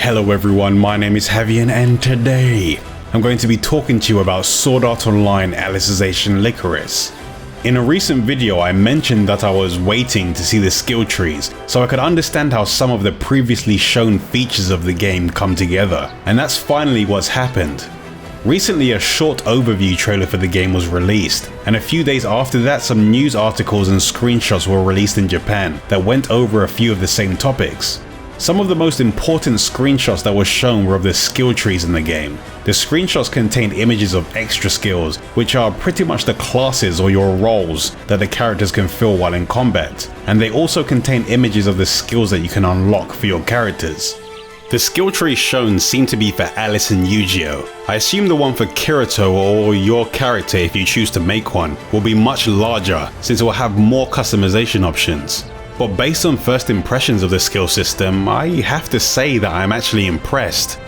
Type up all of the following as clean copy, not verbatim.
Hello everyone, my name is Havian and today I'm going to be talking to you about Sword Art Online Alicization Lycoris. In a recent video I mentioned that I was waiting to see the skill trees so I could understand how some of the previously shown features of the game come together, and that's finally what's happened. Recently a short overview trailer for the game was released, and a few days after that some news articles and screenshots were released in Japan that went over a few of the same topics. Some of the most important screenshots that were shown were of the skill trees in the game. The screenshots contained images of extra skills, which are pretty much the classes or your roles that the characters can fill while in combat, and they also contain images of the skills that you can unlock for your characters. The skill trees shown seem to be for Alice and Yu-Gi-Oh! I assume the one for Kirito or your character, if you choose to make one, will be much larger since it will have more customization options. But based on first impressions of the skill system, I have to say that I'm actually impressed.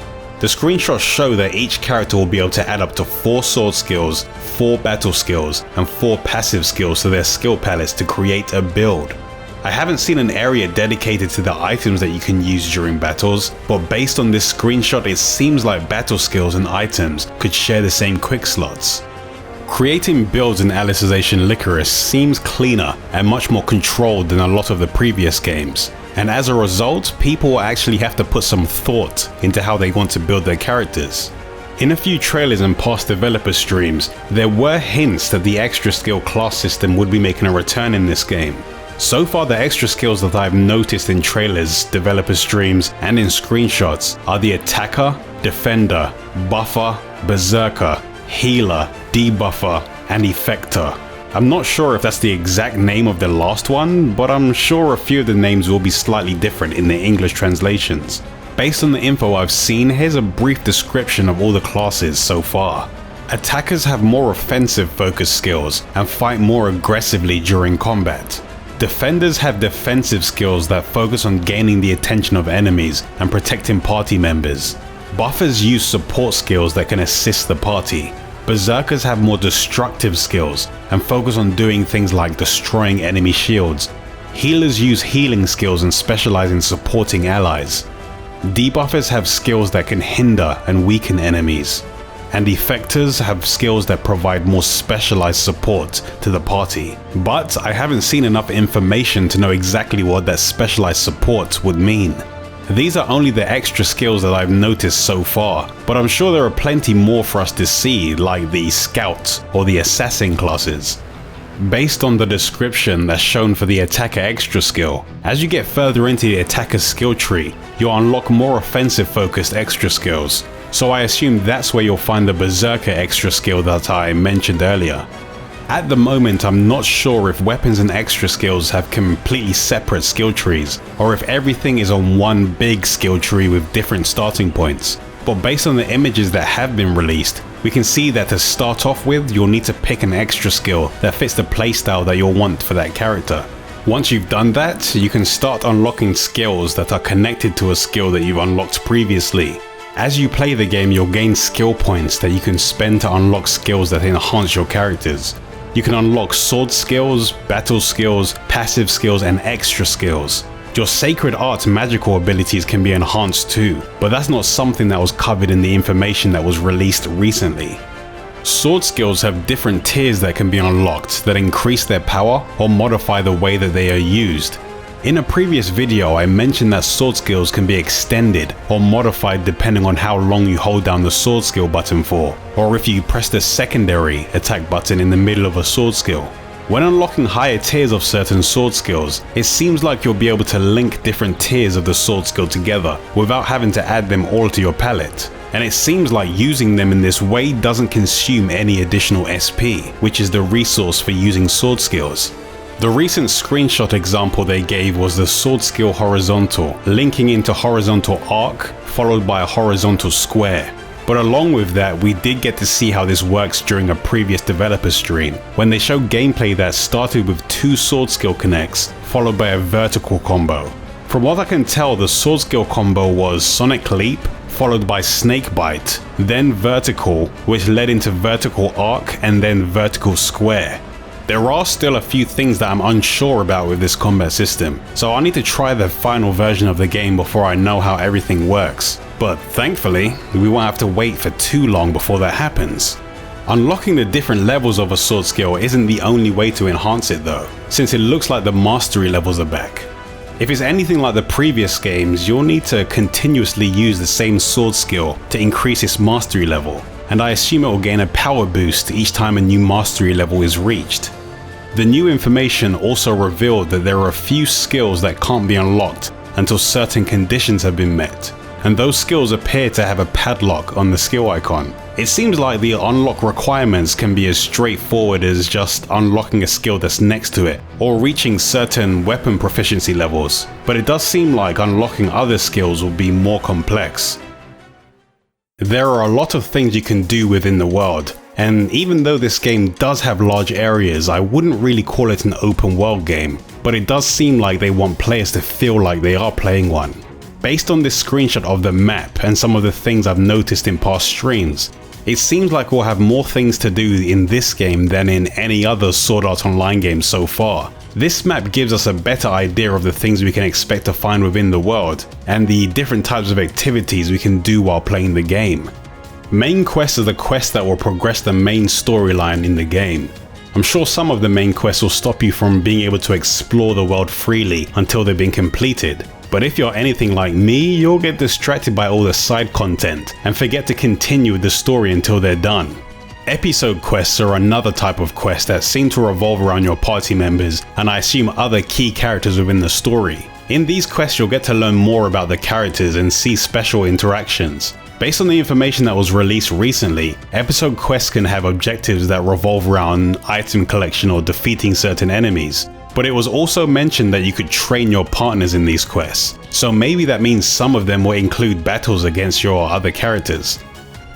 The screenshots show that each character will be able to add up to 4 sword skills, 4 battle skills, and 4 passive skills to their skill palettes to create a build. I haven't seen an area dedicated to the items that you can use during battles, but based on this screenshot it seems like battle skills and items could share the same quick slots. Creating builds in Alicization Lycoris seems cleaner and much more controlled than a lot of the previous games, and as a result people will actually have to put some thought into how they want to build their characters. In a few trailers and past developer streams, there were hints that the extra skill class system would be making a return in this game. So far the extra skills that I've noticed in trailers, developer streams, and in screenshots are the attacker, defender, buffer, berserker, healer, debuffer, and effector. I'm not sure if that's the exact name of the last one, but I'm sure a few of the names will be slightly different in the English translations. Based on the info I've seen, here's a brief description of all the classes so far. Attackers have more offensive focused skills and fight more aggressively during combat. Defenders have defensive skills that focus on gaining the attention of enemies and protecting party members. Buffers use support skills that can assist the party. Berserkers have more destructive skills and focus on doing things like destroying enemy shields. Healers use healing skills and specialize in supporting allies. Debuffers have skills that can hinder and weaken enemies. And effectors have skills that provide more specialized support to the party. But I haven't seen enough information to know exactly what that specialized support would mean. These are only the extra skills that I've noticed so far, but I'm sure there are plenty more for us to see, like the scout or the assassin classes. Based on the description that's shown for the attacker extra skill, as you get further into the attacker's skill tree, you'll unlock more offensive focused extra skills. So I assume that's where you'll find the berserker extra skill that I mentioned earlier. At the moment I'm not sure if weapons and extra skills have completely separate skill trees, or if everything is on one big skill tree with different starting points. But based on the images that have been released, we can see that to start off with you'll need to pick an extra skill that fits the playstyle that you'll want for that character. Once you've done that, you can start unlocking skills that are connected to a skill that you've unlocked previously. As you play the game you'll gain skill points that you can spend to unlock skills that enhance your characters. You can unlock sword skills, battle skills, passive skills, and extra skills. Your sacred art magical abilities can be enhanced too, but that's not something that was covered in the information that was released recently. Sword skills have different tiers that can be unlocked that increase their power or modify the way that they are used. In a previous video I mentioned that sword skills can be extended or modified depending on how long you hold down the sword skill button for, or if you press the secondary attack button in the middle of a sword skill. When unlocking higher tiers of certain sword skills, it seems like you'll be able to link different tiers of the sword skill together without having to add them all to your palette. And it seems like using them in this way doesn't consume any additional SP, which is the resource for using sword skills. The recent screenshot example they gave was the sword skill horizontal, linking into horizontal arc followed by a horizontal square. But along with that, we did get to see how this works during a previous developer stream, when they showed gameplay that started with 2 sword skill connects followed by a vertical combo. From what I can tell, the sword skill combo was Sonic Leap followed by Snake Bite, then vertical, which led into vertical arc and then vertical square. There are still a few things that I'm unsure about with this combat system, so I need to try the final version of the game before I know how everything works. But thankfully, we won't have to wait for too long before that happens. Unlocking the different levels of a sword skill isn't the only way to enhance it though, since it looks like the mastery levels are back. If it's anything like the previous games, you'll need to continuously use the same sword skill to increase its mastery level, and I assume it will gain a power boost each time a new mastery level is reached. The new information also revealed that there are a few skills that can't be unlocked until certain conditions have been met, and those skills appear to have a padlock on the skill icon. It seems like the unlock requirements can be as straightforward as just unlocking a skill that's next to it, or reaching certain weapon proficiency levels, but it does seem like unlocking other skills will be more complex. There are a lot of things you can do within the world, and even though this game does have large areas, I wouldn't really call it an open world game, but it does seem like they want players to feel like they are playing one. Based on this screenshot of the map and some of the things I've noticed in past streams, it seems like we'll have more things to do in this game than in any other Sword Art Online game so far. This map gives us a better idea of the things we can expect to find within the world, and the different types of activities we can do while playing the game. Main quests are the quests that will progress the main storyline in the game. I'm sure some of the main quests will stop you from being able to explore the world freely until they've been completed, but if you're anything like me, you'll get distracted by all the side content and forget to continue with the story until they're done. Episode quests are another type of quest that seem to revolve around your party members and I assume other key characters within the story. In these quests you'll get to learn more about the characters and see special interactions. Based on the information that was released recently, episode quests can have objectives that revolve around item collection or defeating certain enemies. But it was also mentioned that you could train your partners in these quests, so maybe that means some of them will include battles against your other characters.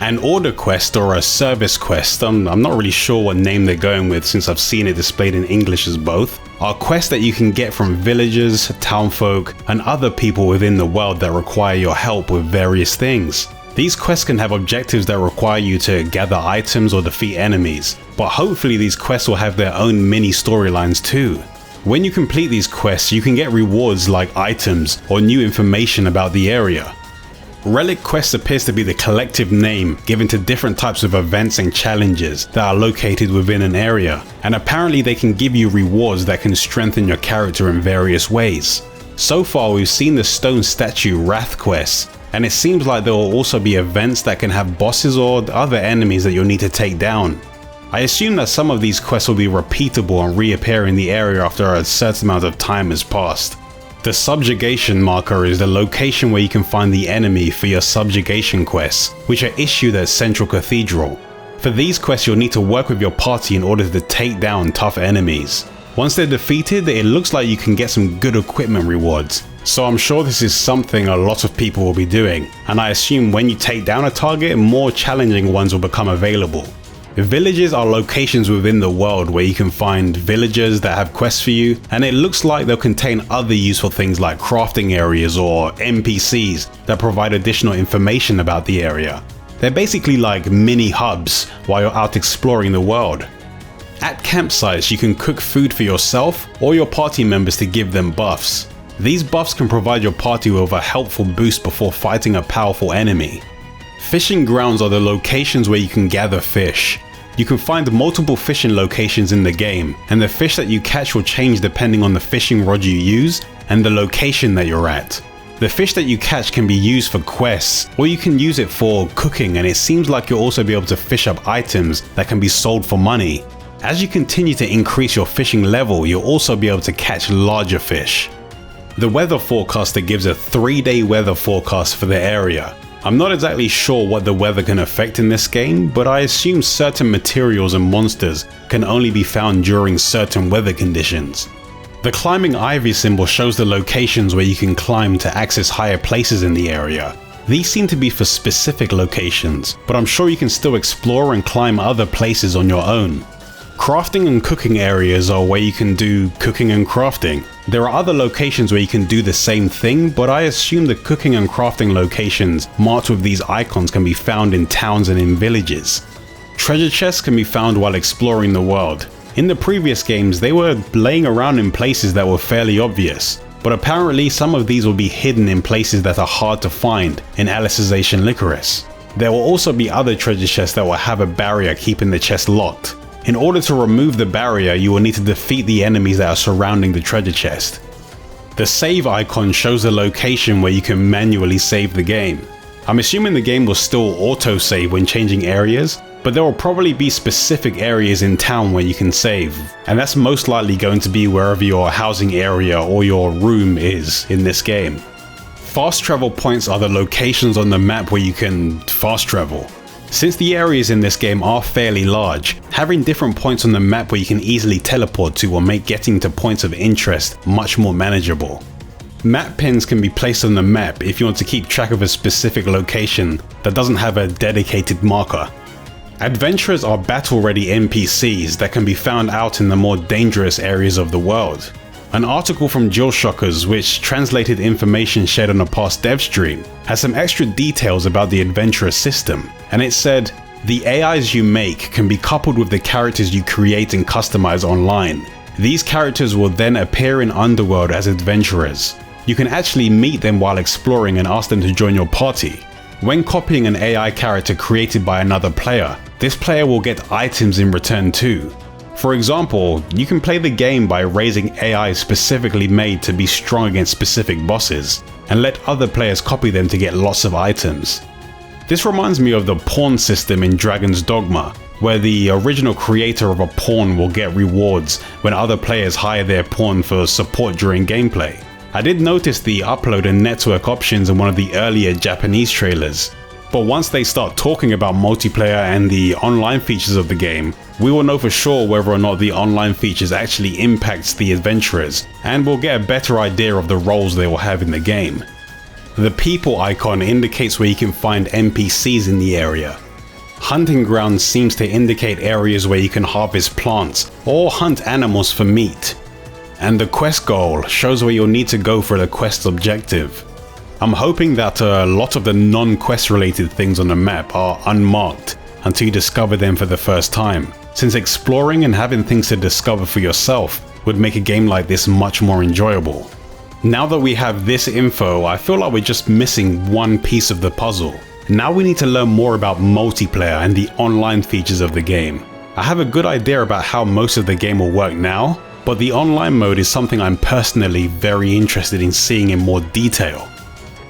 An order quest or a service quest, I'm not really sure what name they're going with since I've seen it displayed in English as both, are quests that you can get from villagers, townfolk, and other people within the world that require your help with various things. These quests can have objectives that require you to gather items or defeat enemies, but hopefully these quests will have their own mini storylines too. When you complete these quests, you can get rewards like items or new information about the area. Relic Quest appears to be the collective name given to different types of events and challenges that are located within an area, and apparently they can give you rewards that can strengthen your character in various ways. So far we've seen the stone statue Wrath Quest, and it seems like there will also be events that can have bosses or other enemies that you'll need to take down. I assume that some of these quests will be repeatable and reappear in the area after a certain amount of time has passed. The subjugation marker is the location where you can find the enemy for your subjugation quests, which are issued at Central Cathedral. For these quests you'll need to work with your party in order to take down tough enemies. Once they're defeated, it looks like you can get some good equipment rewards, so I'm sure this is something a lot of people will be doing, and I assume when you take down a target, more challenging ones will become available. Villages are locations within the world where you can find villagers that have quests for you, and it looks like they'll contain other useful things like crafting areas or NPCs that provide additional information about the area. They're basically like mini hubs while you're out exploring the world. At campsites you can cook food for yourself or your party members to give them buffs. These buffs can provide your party with a helpful boost before fighting a powerful enemy. Fishing grounds are the locations where you can gather fish. You can find multiple fishing locations in the game, and the fish that you catch will change depending on the fishing rod you use and the location that you're at. The fish that you catch can be used for quests, or you can use it for cooking, and it seems like you'll also be able to fish up items that can be sold for money. As you continue to increase your fishing level, you'll also be able to catch larger fish. The weather forecaster gives a 3-day weather forecast for the area. I'm not exactly sure what the weather can affect in this game, but I assume certain materials and monsters can only be found during certain weather conditions. The climbing ivy symbol shows the locations where you can climb to access higher places in the area. These seem to be for specific locations, but I'm sure you can still explore and climb other places on your own. Crafting and cooking areas are where you can do cooking and crafting. There are other locations where you can do the same thing, but I assume the cooking and crafting locations marked with these icons can be found in towns and in villages. Treasure chests can be found while exploring the world. In the previous games, they were laying around in places that were fairly obvious, but apparently some of these will be hidden in places that are hard to find in Alicization Lycoris. There will also be other treasure chests that will have a barrier keeping the chest locked. In order to remove the barrier, you will need to defeat the enemies that are surrounding the treasure chest. The save icon shows the location where you can manually save the game. I'm assuming the game will still auto-save when changing areas, but there will probably be specific areas in town where you can save, and that's most likely going to be wherever your housing area or your room is in this game. Fast travel points are the locations on the map where you can fast travel. Since the areas in this game are fairly large, having different points on the map where you can easily teleport to will make getting to points of interest much more manageable. Map pins can be placed on the map if you want to keep track of a specific location that doesn't have a dedicated marker. Adventurers are battle-ready NPCs that can be found out in the more dangerous areas of the world. An article from JillShockers, which translated information shared on a past dev stream, has some extra details about the adventurer system, and it said, "The AIs you make can be coupled with the characters you create and customize online. These characters will then appear in Underworld as adventurers. You can actually meet them while exploring and ask them to join your party. When copying an AI character created by another player, this player will get items in return too. For example, you can play the game by raising AI specifically made to be strong against specific bosses, and let other players copy them to get lots of items. This reminds me of the pawn system in Dragon's Dogma, where the original creator of a pawn will get rewards when other players hire their pawn for support during gameplay. I did notice the upload and network options in one of the earlier Japanese trailers, but once they start talking about multiplayer and the online features of the game, we will know for sure whether or not the online features actually impacts the adventurers, and we'll get a better idea of the roles they will have in the game. The people icon indicates where you can find NPCs in the area. Hunting grounds seems to indicate areas where you can harvest plants or hunt animals for meat. And the quest goal shows where you'll need to go for the quest objective. I'm hoping that a lot of the non-quest related things on the map are unmarked until you discover them for the first time, since exploring and having things to discover for yourself would make a game like this much more enjoyable. Now that we have this info, I feel like we're just missing one piece of the puzzle. Now we need to learn more about multiplayer and the online features of the game. I have a good idea about how most of the game will work now, but the online mode is something I'm personally very interested in seeing in more detail.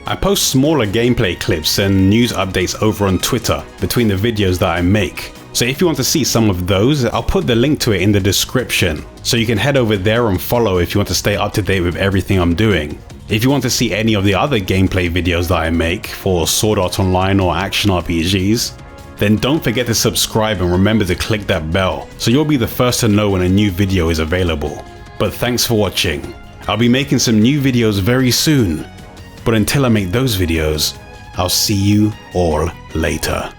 I post smaller gameplay clips and news updates over on Twitter between the videos that I make, so if you want to see some of those, I'll put the link to it in the description, so you can head over there and follow if you want to stay up to date with everything I'm doing. If you want to see any of the other gameplay videos that I make for Sword Art Online or action RPGs, then don't forget to subscribe and remember to click that bell so you'll be the first to know when a new video is available. But thanks for watching. I'll be making some new videos very soon, but until I make those videos, I'll see you all later.